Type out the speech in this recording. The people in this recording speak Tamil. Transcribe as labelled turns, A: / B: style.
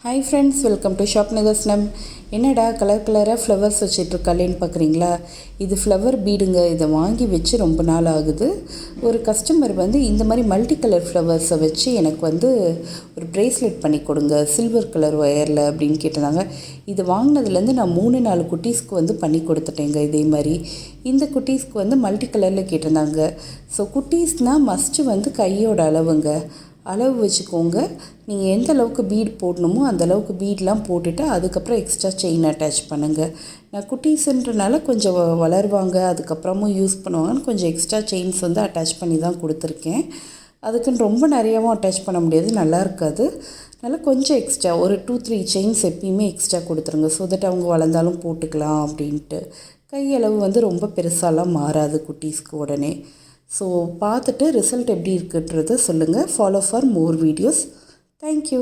A: Hi friends, welcome to shop நிதர்சனம். என்னடா கலர் கலராக ஃப்ளவர்ஸ் வச்சிட்ருக்காளேன்னு பார்க்குறீங்களா? இது ஃப்ளவர் பீடுங்க. இதை வாங்கி வச்சு ரொம்ப நாள் ஆகுது. ஒரு கஸ்டமர் இந்த மாதிரி மல்டி கலர் ஃப்ளவர்ஸை வச்சு எனக்கு ஒரு ப்ரேஸ்லெட் பண்ணி கொடுங்க சில்வர் கலர் ஒயரில் அப்படின்னு கேட்டிருந்தாங்க. இது வாங்கினதுலேருந்து நான் 3-4 குட்டீஸ்க்கு பண்ணி கொடுத்துட்டேங்க. இதே மாதிரி இந்த குட்டீஸ்க்கு மல்டி கலரில் கேட்டிருந்தாங்க. ஸோ குட்டீஸ்னால் மஸ்ட்டு கையோட அளவு வச்சுக்கோங்க. நீங்கள் எந்த அளவுக்கு பீட் போடணுமோ அந்த அளவுக்கு பீட்லாம் போட்டுட்டு அதுக்கப்புறம் எக்ஸ்ட்ரா செயின் அட்டாச் பண்ணுங்கள். நான் குட்டீஸுன்றனால கொஞ்சம் வளருவாங்க, அதுக்கப்புறமும் யூஸ் பண்ணுவாங்கன்னு கொஞ்சம் எக்ஸ்ட்ரா செயின்ஸ் அட்டாச் பண்ணி தான் கொடுத்துருக்கேன். அதுக்குன்னு ரொம்ப நிறையாவும் அட்டாச் பண்ண முடியாது, நல்லா இருக்காது. அதனால் கொஞ்சம் எக்ஸ்ட்ரா ஒரு 2-3 செயின்ஸ் எப்பயுமே எக்ஸ்ட்ரா கொடுத்துருங்க. ஸோ தட் அவங்க வளர்ந்தாலும் போட்டுக்கலாம் அப்படின்ட்டு. கையளவு ரொம்ப பெருசாலாம் மாறாது குட்டீஸ்க்கு உடனே. ஸோ பார்த்துட்டு ரிசல்ட் எப்படி இருக்குன்றதை சொல்லுங்கள். Follow for more videos. Thank you.